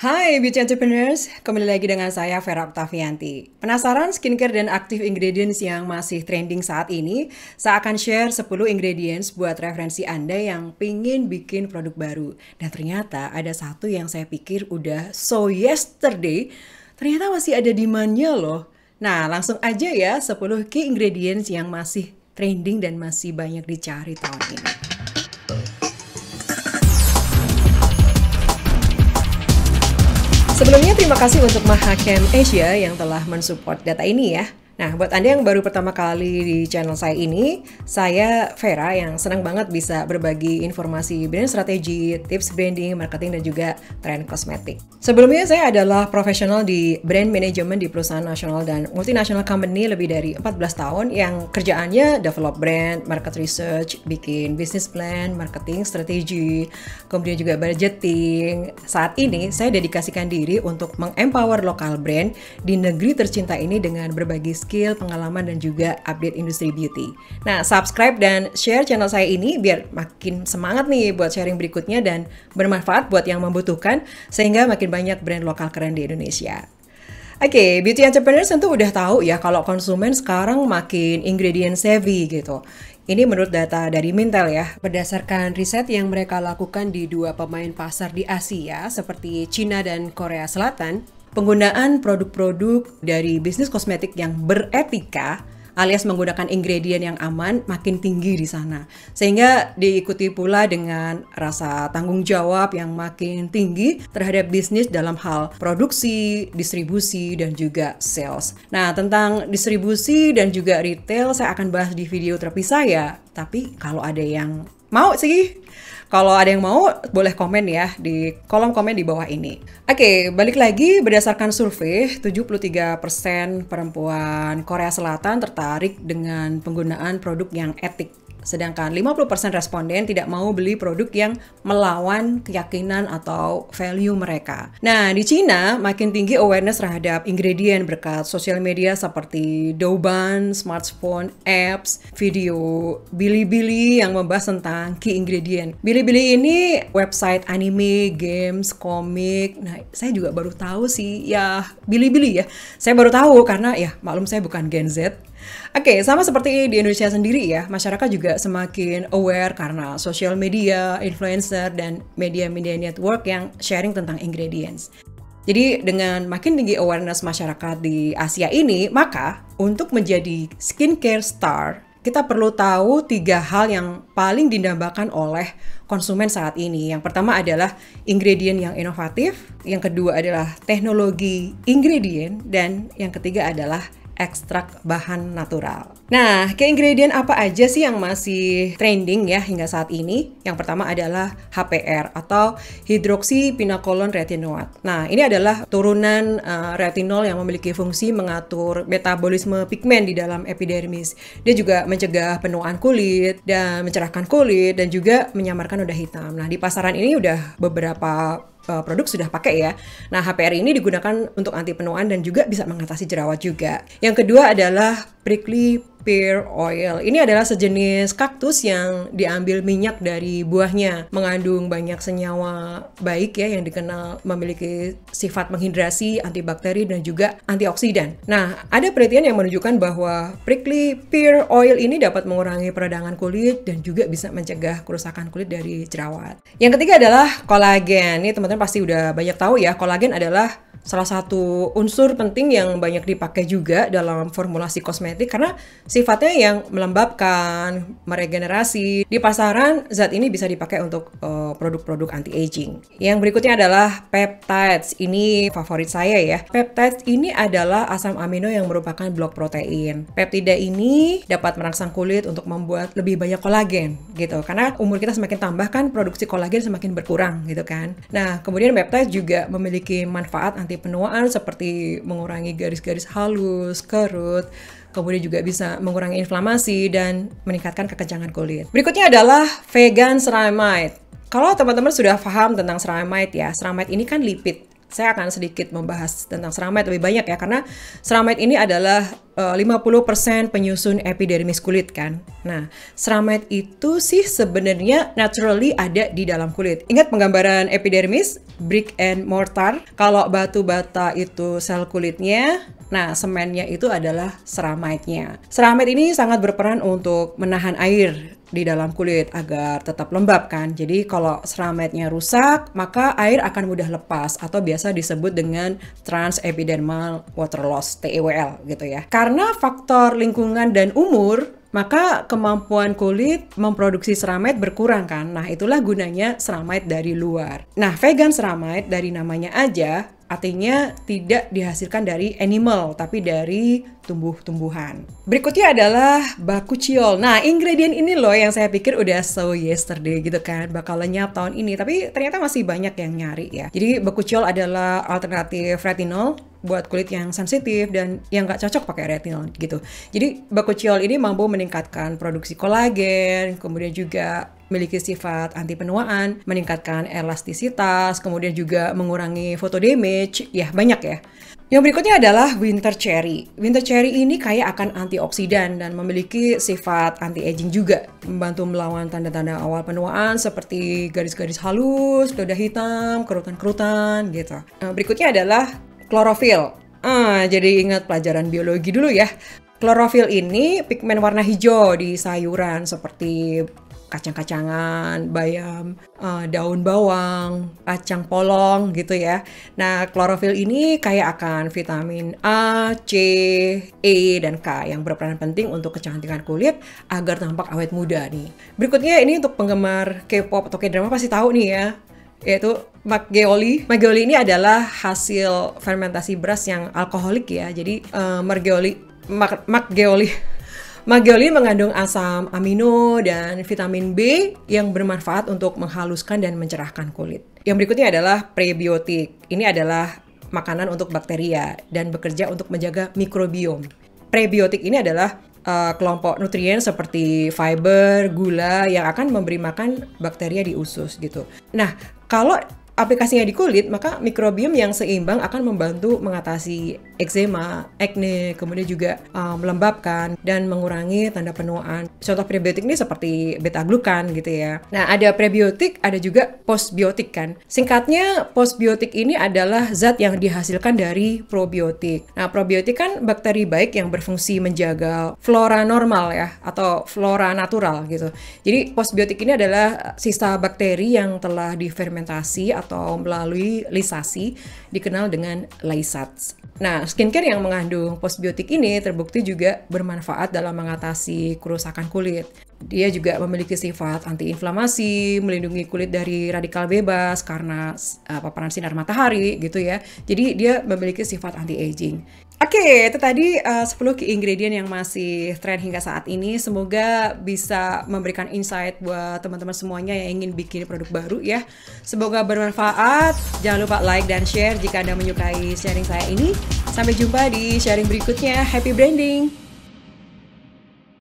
Hai Beauty Entrepreneurs, kembali lagi dengan saya Vera Oktavianti. Penasaran skincare dan active ingredients yang masih trending saat ini? Saya akan share 10 ingredients buat referensi Anda yang pingin bikin produk baru. Dan ternyata ada satu yang saya pikir udah so yesterday, ternyata masih ada demand-nya loh. Nah, langsung aja ya 10 key ingredients yang masih trending dan masih banyak dicari tahun ini. Sebelumnya terima kasih untuk Mahacam Asia yang telah mensupport data ini ya. Nah, buat Anda yang baru pertama kali di channel saya ini, saya Vera yang senang banget bisa berbagi informasi brand strategi, tips branding, marketing, dan juga tren kosmetik. Sebelumnya saya adalah profesional di brand management di perusahaan nasional dan multinational company lebih dari 14 tahun yang kerjaannya develop brand, market research, bikin business plan, marketing strategi, kemudian juga budgeting. Saat ini saya dedikasikan diri untuk mengempower lokal brand di negeri tercinta ini dengan berbagi skill, pengalaman, dan juga update industri beauty. Nah, subscribe dan share channel saya ini biar makin semangat nih buat sharing berikutnya dan bermanfaat buat yang membutuhkan sehingga makin banyak brand lokal keren di Indonesia. Oke, beauty entrepreneurs tentu udah tahu ya kalau konsumen sekarang makin ingredient savvy gitu. Ini menurut data dari Mintel ya, berdasarkan riset yang mereka lakukan di dua pemain pasar di Asia seperti Cina dan Korea Selatan, penggunaan produk-produk dari bisnis kosmetik yang beretika alias menggunakan ingredient yang aman makin tinggi di sana. Sehingga diikuti pula dengan rasa tanggung jawab yang makin tinggi terhadap bisnis dalam hal produksi, distribusi, dan juga sales. Nah, tentang distribusi dan juga retail saya akan bahas di video terpisah ya. Tapi kalau ada yang mau sih, kalau ada yang mau, boleh komen ya di kolom komen di bawah ini. Oke, balik lagi berdasarkan survei, 73% perempuan Korea Selatan tertarik dengan penggunaan produk yang etik. Sedangkan 50% responden tidak mau beli produk yang melawan keyakinan atau value mereka. Nah, di Cina makin tinggi awareness terhadap ingredient berkat sosial media seperti Douban, smartphone, apps, video Bilibili yang membahas tentang key ingredient. Bilibili ini website anime, games, komik. Nah, saya juga baru tahu sih ya Bilibili ya. Saya baru tahu karena ya maklum saya bukan Gen Z. Oke, sama seperti di Indonesia sendiri ya, masyarakat juga semakin aware karena social media, influencer, dan media-media network yang sharing tentang ingredients. Jadi dengan makin tinggi awareness masyarakat di Asia ini, maka untuk menjadi skincare star, kita perlu tahu 3 hal yang paling didambakan oleh konsumen saat ini. Yang pertama adalah ingredient yang inovatif, yang kedua adalah teknologi ingredient, dan yang ketiga adalah ekstrak bahan natural. Nah, ke ingredient apa aja sih yang masih trending ya hingga saat ini? Yang pertama adalah HPR atau hydroxypinacolone retinoate. Nah, ini adalah turunan retinol yang memiliki fungsi mengatur metabolisme pigmen di dalam epidermis. Dia juga mencegah penuaan kulit dan mencerahkan kulit dan juga menyamarkan noda hitam. Nah, di pasaran ini udah beberapa produk sudah pakai ya. Nah, HPR ini digunakan untuk anti penuaan dan juga bisa mengatasi jerawat juga. Yang kedua adalah prickly pear oil. Ini adalah sejenis kaktus yang diambil minyak dari buahnya, mengandung banyak senyawa baik ya yang dikenal memiliki sifat menghidrasi, antibakteri dan juga antioksidan. Nah, ada penelitian yang menunjukkan bahwa prickly pear oil ini dapat mengurangi peradangan kulit dan juga bisa mencegah kerusakan kulit dari jerawat. Yang ketiga adalah kolagen. Ini teman-teman pasti udah banyak tahu ya, kolagen adalah salah satu unsur penting yang banyak dipakai juga dalam formulasi kosmetik karena sifatnya yang melembabkan, meregenerasi. Di pasaran, zat ini bisa dipakai untuk produk-produk anti-aging. Yang berikutnya adalah peptides. Ini favorit saya ya. Peptides ini adalah asam amino yang merupakan blok protein. Peptida ini dapat merangsang kulit untuk membuat lebih banyak kolagen gitu. Karena umur kita semakin tambah kan produksi kolagen semakin berkurang gitu kan. Nah, kemudian peptides juga memiliki manfaat anti penuaan seperti mengurangi garis-garis halus, kerut, kemudian juga bisa mengurangi inflamasi dan meningkatkan kekencangan kulit. Berikutnya adalah vegan ceramide. Kalau teman-teman sudah paham tentang ceramide ya, ceramide ini kan lipid. Saya akan sedikit membahas tentang ceramide lebih banyak ya, karena ceramide ini adalah 50% penyusun epidermis kulit kan. Nah, ceramide itu sih sebenarnya naturally ada di dalam kulit. Ingat penggambaran epidermis, brick and mortar. Kalau batu bata itu sel kulitnya, nah semennya itu adalah ceramide-nya. Ceramide ini sangat berperan untuk menahan air di dalam kulit agar tetap lembab kan. Jadi kalau ceramide-nya rusak, maka air akan mudah lepas atau biasa disebut dengan transepidermal water loss, TEWL gitu ya. Karena faktor lingkungan dan umur, maka kemampuan kulit memproduksi ceramide berkurang kan. Nah, itulah gunanya ceramide dari luar. Nah, vegan ceramide dari namanya aja artinya tidak dihasilkan dari animal, tapi dari tumbuh-tumbuhan. Berikutnya adalah bakuchiol. Nah, ingredient ini loh yang saya pikir udah so yesterday gitu kan, bakal lenyap tahun ini, tapi ternyata masih banyak yang nyari ya. Jadi bakuchiol adalah alternatif retinol buat kulit yang sensitif dan yang nggak cocok pakai retinol gitu. Jadi bakuchiol ini mampu meningkatkan produksi kolagen, kemudian juga memiliki sifat anti penuaan, meningkatkan elastisitas, kemudian juga mengurangi photo damage, ya banyak ya. Yang berikutnya adalah winter cherry. Winter cherry ini kaya akan antioksidan dan memiliki sifat anti-aging juga, membantu melawan tanda-tanda awal penuaan seperti garis-garis halus, noda hitam, kerutan-kerutan gitu. Berikutnya adalah klorofil. Jadi ingat pelajaran biologi dulu ya. Klorofil ini pigmen warna hijau di sayuran seperti kacang-kacangan, bayam, daun bawang, kacang polong gitu ya. Nah, klorofil ini kaya akan vitamin A, C, E, dan K yang berperan penting untuk kecantikan kulit agar tampak awet muda nih. Berikutnya ini untuk penggemar K-pop atau K-drama pasti tahu nih ya, yaitu Margeoli. Margeoli ini adalah hasil fermentasi beras yang alkoholik ya. Jadi Margeoli mengandung asam amino dan vitamin B yang bermanfaat untuk menghaluskan dan mencerahkan kulit. Yang berikutnya adalah prebiotik. Ini adalah makanan untuk bakteria dan bekerja untuk menjaga mikrobiom. Prebiotik ini adalah kelompok nutrien seperti fiber, gula yang akan memberi makan bakteria di usus gitu. Nah, kalau aplikasinya di kulit, maka mikrobiom yang seimbang akan membantu mengatasi eksema, akne, kemudian juga melembabkan dan mengurangi tanda penuaan. Contoh prebiotik ini seperti beta-glukan gitu ya. Nah, ada prebiotik, ada juga postbiotik kan. Singkatnya, postbiotik ini adalah zat yang dihasilkan dari probiotik. Nah, probiotik kan bakteri baik yang berfungsi menjaga flora normal ya, atau flora natural gitu. Jadi, postbiotik ini adalah sisa bakteri yang telah difermentasi atau melalui lisasi, dikenal dengan lysats. Nah, skincare yang mengandung postbiotik ini terbukti juga bermanfaat dalam mengatasi kerusakan kulit. Dia juga memiliki sifat antiinflamasi, melindungi kulit dari radikal bebas karena paparan sinar matahari gitu ya. Jadi dia memiliki sifat anti-aging. Oke, itu tadi 10 key ingredient yang masih tren hingga saat ini. Semoga bisa memberikan insight buat teman-teman semuanya yang ingin bikin produk baru ya. Semoga bermanfaat. Jangan lupa like dan share jika Anda menyukai sharing saya ini. Sampai jumpa di sharing berikutnya. Happy branding!